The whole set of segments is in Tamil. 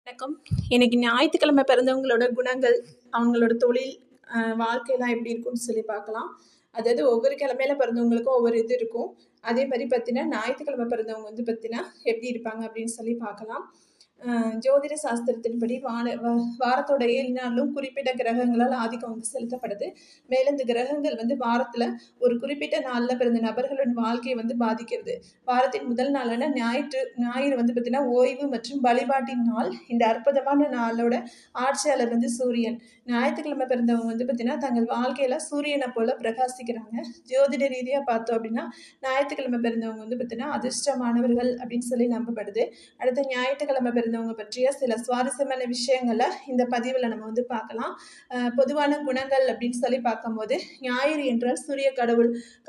வணக்கம். இன்னைக்கு ஞாயிற்றுக்கிழமை பிறந்தவங்களோட குணங்கள், அவங்களோட தொழில், வாழ்க்கையெல்லாம் எப்படி இருக்கும்னு சொல்லி பார்க்கலாம். அதாவது ஒவ்வொரு கிழமையில பிறந்தவங்களுக்கும் ஒவ்வொரு இது இருக்கும். அதே மாதிரி பார்த்தீங்கன்னா ஞாயிற்றுக்கிழமை பிறந்தவங்க வந்து பார்த்தீங்கன்னா எப்படி இருப்பாங்க அப்படின்னு சொல்லி பார்க்கலாம். ஜோதிட சாஸ்திரத்தின்படி வாரத்தோட 7 நாளும் குறிப்பிட்ட கிரகங்களால் ஆதிக்கம் வந்து செலுத்தப்படுது. மேலும் இந்த கிரகங்கள் வந்து வாரத்தில் ஒரு குறிப்பிட்ட நாளில் பிறந்த நபர்களின் வாழ்க்கையை வந்து பாதிக்கிறது. வாரத்தின் முதல் நாளான ஞாயிறு வந்து பார்த்தீங்கன்னா ஓய்வு மற்றும் வழிபாட்டின் நாள். இந்த அற்புதமான நாளோட ஆட்சியாளர் வந்து சூரியன். ஞாயிற்றுக்கிழமை பிறந்தவங்க வந்து பார்த்தீங்கன்னா தங்கள் வாழ்க்கையில சூரியனை போல பிரகாசிக்கிறாங்க. ஜோதிட ரீதியாக பார்த்தோம் அப்படின்னா ஞாயிற்றுக்கிழமை பிறந்தவங்க வந்து பார்த்தீங்கன்னா அதிர்ஷ்டமானவர்கள் அப்படின்னு சொல்லி நம்பப்படுது. அடுத்த ஞாயிற்றுக்கிழமை பிறந்தவங்க பற்றிய சில சுவாரஸ்யமான விஷயங்களை இந்த பதிவில் நம்ம வந்து பார்க்கலாம். பொதுவான குணங்கள் அப்படின்னு சொல்லி பார்க்கும்போது ஞாயிறு என்றால் சூரிய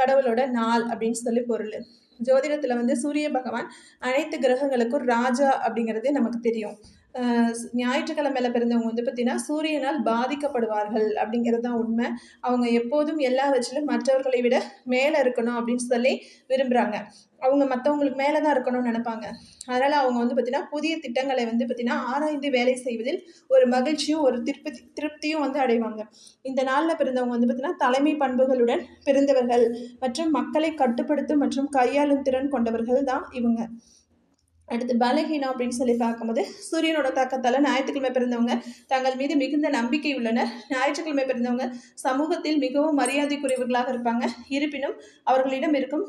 கடவுளோட நாள் அப்படின்னு சொல்லி பொருள். ஜோதிடத்தில் வந்து சூரிய பகவான் அனைத்து கிரகங்களுக்கும் ராஜா அப்படிங்கிறது நமக்கு தெரியும். ஞாயிற்றுக்கிழமையில பிறந்தவங்க வந்து பார்த்தீங்கன்னா சூரியனால் பாதிக்கப்படுவார்கள் அப்படிங்கிறது தான் உண்மை. அவங்க எப்போதும் எல்லாவற்றிலும் மற்றவர்களை விட மேலே இருக்கணும் அப்படின்னு சொல்லி விரும்புகிறாங்க. அவங்க மற்றவங்களுக்கு மேலே தான் இருக்கணும்னு நினைப்பாங்க. அதனால் அவங்க வந்து பார்த்தீங்கன்னா புதிய திட்டங்களை வந்து பார்த்தீங்கன்னா ஆராய்ந்து வேலை செய்வதில் ஒரு மகிழ்ச்சியும் ஒரு திருப்தியும் வந்து அடைவாங்க. இந்த நாளில் பிறந்தவங்க வந்து பார்த்தீங்கன்னா தலைமை பண்புகளுடன் பிறந்தவர்கள் மற்றும் மக்களை கட்டுப்படுத்தும் மற்றும் கையாளும் திறன் கொண்டவர்கள் தான் இவங்க. அடுத்து பலகீனம் அப்படின்னு சொல்லி பார்க்கும்போது சூரியனோட தாக்கத்தால் ஞாயிற்றுக்கிழமை பிறந்தவங்க தங்கள் மீது மிகுந்த நம்பிக்கை உள்ளனர். ஞாயிற்றுக்கிழமை பிறந்தவங்க சமூகத்தில் மிகவும் மரியாதைக்குரியவர்களாக இருப்பாங்க. இருப்பினும் அவர்களிடம் இருக்கும்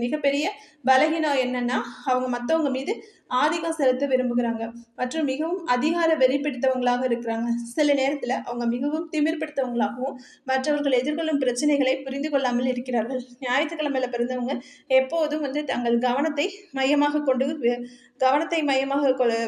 மிகப்பெரிய பலகீனம் என்னன்னா அவங்க மற்றவங்க மீது ஆதிக்கம் செலுத்த விரும்புகிறாங்க மற்றும் மிகவும் அதிகார வெறி பிடித்தவங்களாக இருக்கிறாங்க. சில நேரத்தில் அவங்க மிகவும் திமிர் பிடித்தவங்களாகவும் மற்றவர்கள் எதிர்கொள்ளும் பிரச்சனைகளை புரிந்து கொள்ளாமல் இருக்கிறார்கள். ஞாயிற்றுக்கிழமையில பிறந்தவங்க எப்போதும் வந்து தங்கள் கவனத்தை மையமாக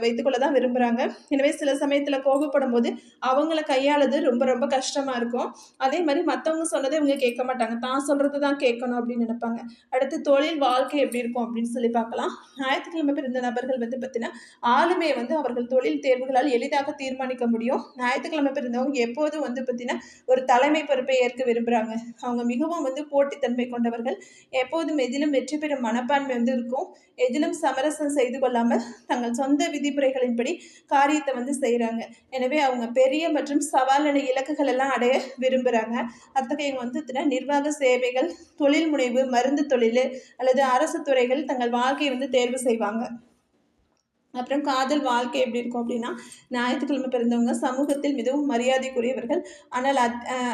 வைத்துக்கொள்ள தான் விரும்புகிறாங்க. எனவே சில சமயத்தில் கோபப்படும் போது அவங்கள கையாளுது ரொம்ப ரொம்ப கஷ்டமாக இருக்கும். அதே மாதிரி மற்றவங்க சொன்னதை இவங்க கேட்க மாட்டாங்க, தான் சொல்கிறது தான் கேட்கணும் அப்படின்னு நினைப்பாங்க. அடுத்து தொழில் வாழ்க்கை எப்படி இருக்கும் அப்படின்னு சொல்லி பார்க்கலாம். ஞாயிற்றுக்கிழமை பிறந்த நபர்கள் வந்து பார்த்தீங்கன்னா ஆளுமையை வந்து அவர்கள் தொழில் தேர்வுகளால் எளிதாக தீர்மானிக்க முடியும். ஞாயிற்றுக்கிழமை பிறந்தவங்க எப்போதும் வந்து பார்த்தீங்கன்னா ஒரு தலைமை பொறுப்பை ஏற்க விரும்புகிறாங்க. அவங்க மிகவும் வந்து போட்டித்தன்மை கொண்டவர்கள். எப்போதும் எதிலும் வெற்றி பெறும் மனப்பான்மை வந்து இருக்கும். எதிலும் சமரசம் செய்து கொள்ளாமல் தங்கள் சொந்த விதிமுறைகளின்படி காரியத்தை வந்து செய்கிறாங்க. எனவே அவங்க பெரிய மற்றும் சவாலான இலக்குகள் எல்லாம் அடைய விரும்புகிறாங்க. அத்தகைய வந்து நிர்வாக சேவைகள், தொழில் முனைவு, மருந்து தொழில் அல்லது அரசு துறைகள் தங்கள் வாழ்க்கையை வந்து தேர்வு செய்வாங்க. அப்புறம் காதல் வாழ்க்கை எப்படி இருக்கும் அப்படின்னா ஞாயிற்றுக்கிழமை பிறந்தவங்க சமூகத்தில் மிகவும் மரியாதைக்குரியவர்கள். ஆனால்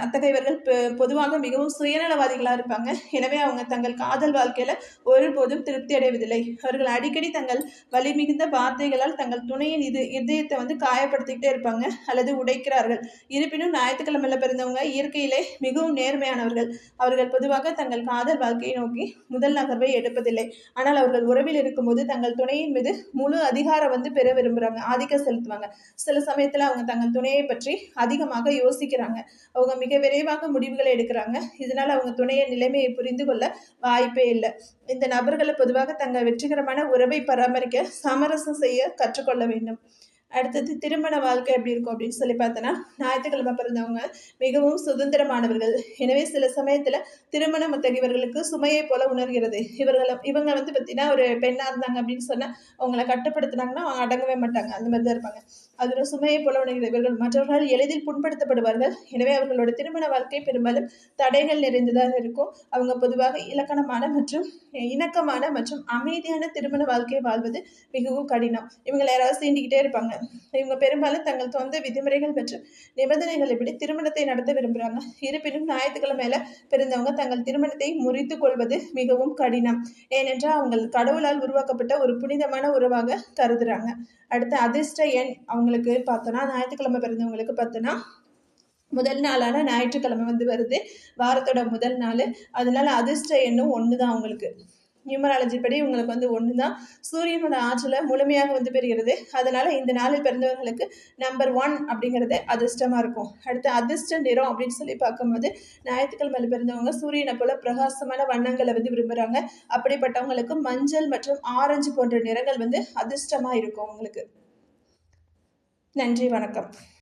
அத்தகையவர்கள் பொதுவாக மிகவும் சுயநலவாதிகளாக இருப்பாங்க. எனவே அவங்க தங்கள் காதல் வாழ்க்கையில் ஒருபோதும் திருப்தி அடைவதில்லை. அவர்கள் அடிக்கடி தங்கள் வலி மிகுந்த வார்த்தைகளால் தங்கள் துணையின் இதயத்தை வந்து காயப்படுத்திக்கிட்டே இருப்பாங்க அல்லது உடைக்கிறார்கள். இருப்பினும் ஞாயிற்றுக்கிழமையில் பிறந்தவங்க இயற்கையிலே மிகவும் நேர்மையானவர்கள். அவர்கள் பொதுவாக தங்கள் காதல் வாழ்க்கையை நோக்கி முதல் நகர்வை எடுப்பதில்லை. ஆனால் அவர்கள் உறவில் இருக்கும்போது தங்கள் துணையின் மீது முழு வந்து பெற விரும்புகிறாங்க, ஆதிக்கம் செலுத்துவாங்க. சில சமயத்தில் அவங்க தங்கள் துணையை பற்றி அதிகமாக யோசிக்கிறாங்க. அவங்க மிக விரைவாக முடிவுகளை எடுக்கிறாங்க. இதனால் அவங்க துணையை நிலைமையை புரிந்து கொள்ள வாய்ப்பே இல்லை. இந்த நபர்களை பொதுவாக தங்கள் வெற்றிகரமான உறவை பராமரிக்க சமரசம் செய்ய கற்றுக்கொள்ள வேண்டும். அடுத்தது திருமண வாழ்க்கை எப்படி இருக்கும் அப்படின்னு சொல்லி பார்த்தோன்னா ஞாயிற்றுக்கிழமை பிறந்தவங்க மிகவும் சுதந்திரமானவர்கள். எனவே சில சமயத்தில் திருமணம் அத்தகையவர்களுக்கு சுமையை போல உணர்கிறது. இவங்க வந்து பார்த்தீங்கன்னா ஒரு பெண்ணாக இருந்தாங்க அப்படின்னு சொன்னால் அவங்கள கட்டுப்படுத்தினாங்கன்னா அவங்க அடங்கவே மாட்டாங்க. அந்த மாதிரி தான் இருப்பாங்க. அது ஒரு சுமையை போல உணர்கிறது. இவர்கள் மற்றவர்கள் எளிதில் புண்படுத்தப்படுவார்கள். எனவே அவர்களோட திருமண வாழ்க்கை பெரும்பாலும் தடைகள் நிறைந்ததாக இருக்கும். அவங்க பொதுவாக இணக்கமான மற்றும் அமைதியான திருமண வாழ்க்கையை வாழ்வது மிகவும் கடினம். இவங்களை யாராவது சீண்டிக்கிட்டே இருப்பாங்க. இவங்க பெரும்பாலும் தங்கள் சொந்த விதிமுறைகள் மற்றும் நிபந்தனைகள் எப்படி திருமணத்தை நடத்த விரும்புகிறாங்க. இருப்பினும் ஞாயிற்றுக்கிழமையில பிறந்தவங்க தங்கள் திருமணத்தை முறித்து கொள்வது மிகவும் கடினம். ஏனென்றால் அவங்க கடவுளால் உருவாக்கப்பட்ட ஒரு புனிதமான உறவாக கருதுறாங்க. அடுத்து அதிர்ஷ்ட எண் அவங்களுக்கு பார்த்தோன்னா ஞாயிற்றுக்கிழமை பிறந்தவங்களுக்கு பார்த்தோன்னா முதல் நாளான ஞாயிற்றுக்கிழமை வந்து வருது. வாரத்தோட முதல் நாள். அதனால அதிர்ஷ்ட எண்ணும் 1 தான். அவங்களுக்கு நியூமராலஜி படி உங்களுக்கு வந்து 1 தான். சூரியனோட ஆற்றலை முழுமையாக வந்து பெறுகிறது. அதனால இந்த நாளில் பிறந்தவர்களுக்கு நம்பர் 1 அப்படிங்கிறது அதிர்ஷ்டமாக இருக்கும். அடுத்து அதிர்ஷ்ட நிறம் அப்படின்னு சொல்லி பார்க்கும்போது ஞாயிற்றுக்கிழமையில் பிறந்தவங்க சூரியனை போல பிரகாசமான வண்ணங்களை வந்து விரும்புகிறாங்க. அப்படிப்பட்டவங்களுக்கு மஞ்சள் மற்றும் ஆரஞ்சு போன்ற நிறங்கள் வந்து அதிர்ஷ்டமாக இருக்கும் அவங்களுக்கு. நன்றி, வணக்கம்.